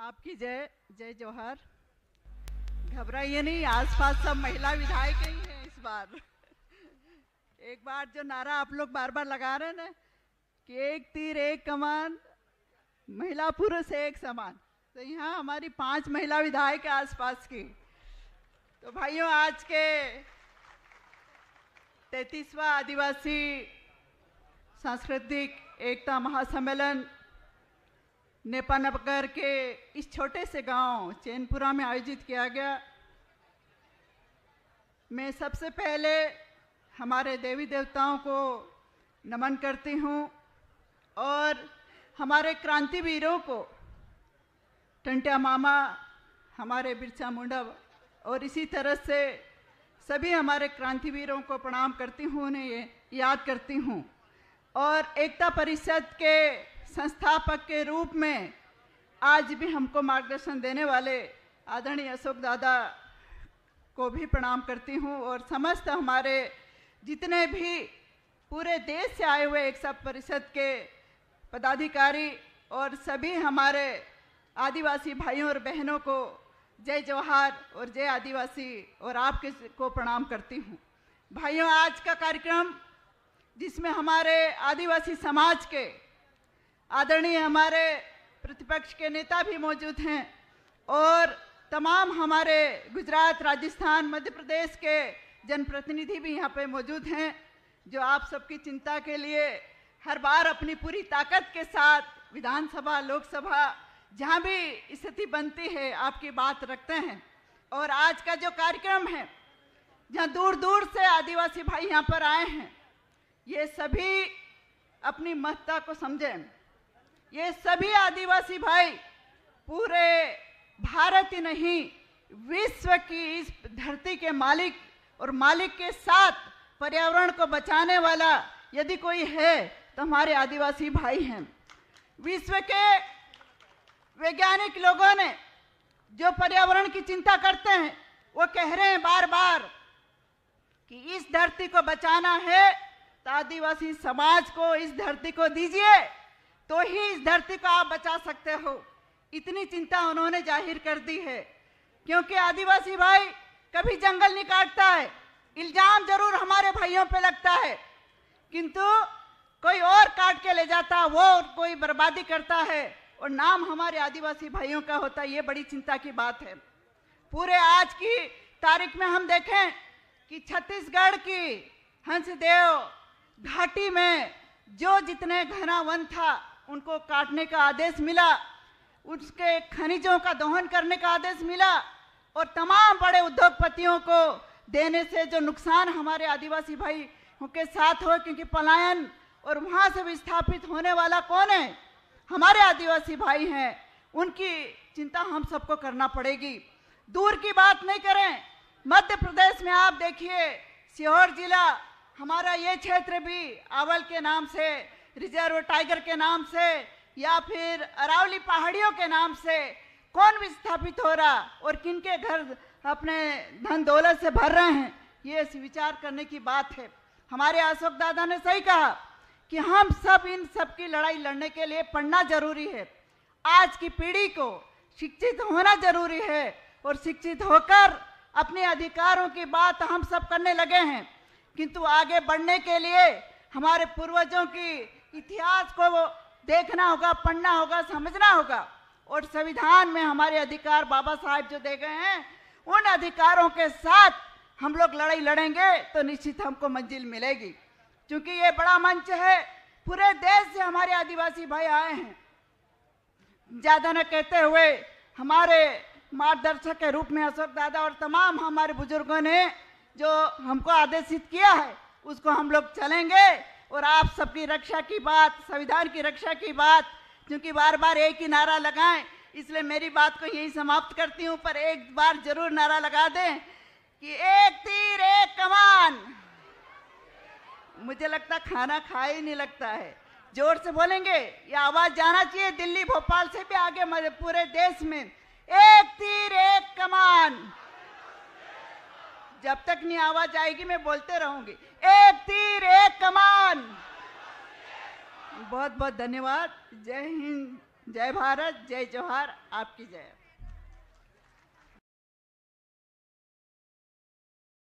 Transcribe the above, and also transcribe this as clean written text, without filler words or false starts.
आपकी जय जय जोहार। घबराइए नहीं, आसपास सब महिला विधायक ही हैं इस बार। एक बार जो नारा आप लोग बार बार लगा रहे हैं ना कि एक तीर एक कमान, महिला पुरुष एक समान, तो यहाँ हमारी 5 महिला विधायक है आसपास की। तो भाइयों, आज के 33वां आदिवासी सांस्कृतिक एकता महासम्मेलन नेपानगर के इस छोटे से गांव चैनपुरा में आयोजित किया गया। मैं सबसे पहले हमारे देवी देवताओं को नमन करती हूं और हमारे क्रांतिवीरों को, टंट्या मामा, हमारे बिरसा मुंडा और इसी तरह से सभी हमारे क्रांतिवीरों को प्रणाम करती हूँ, उन्हें याद करती हूँ। और एकता परिषद के संस्थापक के रूप में आज भी हमको मार्गदर्शन देने वाले आदरणीय अशोक दादा को भी प्रणाम करती हूँ और समस्त हमारे जितने भी पूरे देश से आए हुए एकता परिषद के पदाधिकारी और सभी हमारे आदिवासी भाइयों और बहनों को जय जोहार और जय आदिवासी और आपके को प्रणाम करती हूँ। भाइयों, आज का कार्यक्रम जिसमें हमारे आदिवासी समाज के आदरणीय हमारे प्रतिपक्ष के नेता भी मौजूद हैं और तमाम हमारे गुजरात, राजस्थान, मध्य प्रदेश के जनप्रतिनिधि भी यहाँ पे मौजूद हैं, जो आप सबकी चिंता के लिए हर बार अपनी पूरी ताकत के साथ विधानसभा, लोकसभा, जहाँ भी स्थिति बनती है आपकी बात रखते हैं। और आज का जो कार्यक्रम है, जहाँ दूर दूर से आदिवासी भाई यहाँ पर आए हैं, ये सभी अपनी महत्ता को समझें। ये सभी आदिवासी भाई पूरे भारत ही नहीं, विश्व की इस धरती के मालिक और मालिक के साथ पर्यावरण को बचाने वाला यदि कोई है तो हमारे आदिवासी भाई हैं। विश्व के वैज्ञानिक लोगों ने जो पर्यावरण की चिंता करते हैं, वो कह रहे हैं बार बार कि इस धरती को बचाना है तो आदिवासी समाज को इस धरती को दीजिए, तो ही इस धरती को आप बचा सकते हो। इतनी चिंता उन्होंने जाहिर कर दी है, क्योंकि आदिवासी भाई कभी जंगल नहीं काटता है। इल्जाम जरूर हमारे भाइयों पे लगता है, किंतु कोई और काट के ले जाता, वो कोई बर्बादी करता है और नाम हमारे आदिवासी भाइयों का होता है। ये बड़ी चिंता की बात है। पूरे आज की तारीख में हम देखें कि छत्तीसगढ़ की हंसदेव घाटी में जो जितने घना वन था उनको काटने का आदेश मिला, उसके खनिजों का दोहन करने का आदेश मिला और तमाम बड़े उद्योगपतियों को देने से जो नुकसान हमारे आदिवासी भाइयों के साथ हो, क्योंकि पलायन और वहाँ से विस्थापित होने वाला कौन है? हमारे आदिवासी भाई हैं। उनकी चिंता हम सबको करना पड़ेगी। दूर की बात नहीं करें, मध्य प्रदेश में आप देखिए, सीहोर जिला, हमारा ये क्षेत्र भी आवल के नाम से, रिजर्व टाइगर के नाम से या फिर अरावली पहाड़ियों के नाम से कौन विस्थापित हो रहा और किनके घर अपने धन दौलत से भर रहे हैं, ये विचार करने की बात है। हमारे अशोक दादा ने सही कहा कि हम सब इन सब की लड़ाई लड़ने के लिए पढ़ना जरूरी है। आज की पीढ़ी को शिक्षित होना जरूरी है और शिक्षित होकर अपने अधिकारों की बात हम सब करने लगे हैं, किंतु आगे बढ़ने के लिए हमारे पूर्वजों की इतिहास को देखना होगा, पढ़ना होगा, समझना होगा और संविधान में हमारे अधिकार बाबा साहब जो दे गए हैं, उन अधिकारों के साथ हम लोग लड़ाई लड़ेंगे तो निश्चित हमको मंजिल मिलेगी। क्योंकि ये बड़ा मंच है, पूरे देश से हमारे आदिवासी भाई आए हैं। ज्यादा न कहते हुए हमारे मार्गदर्शक के रूप में अशोक दादा और तमाम हमारे बुजुर्गों ने जो हमको आदेशित किया है उसको हम लोग चलेंगे और आप सबकी रक्षा की बात, संविधान की रक्षा की बात, क्योंकि बार बार एक ही नारा लगाएं, इसलिए मेरी बात को यही समाप्त करती हूं। पर एक बार जरूर नारा लगा दें कि एक तीर एक कमान। मुझे लगता खाना खा ही नहीं लगता है, जोर से बोलेंगे, ये आवाज जाना चाहिए दिल्ली, भोपाल से भी आगे पूरे देश में। एक तीर एक कमान। जब तक नहीं आवाज आएगी मैं बोलते रहूंगी, एक तीर एक कमान। बहुत बहुत धन्यवाद। जय हिंद, जय भारत, जय जवाहर, आपकी जय।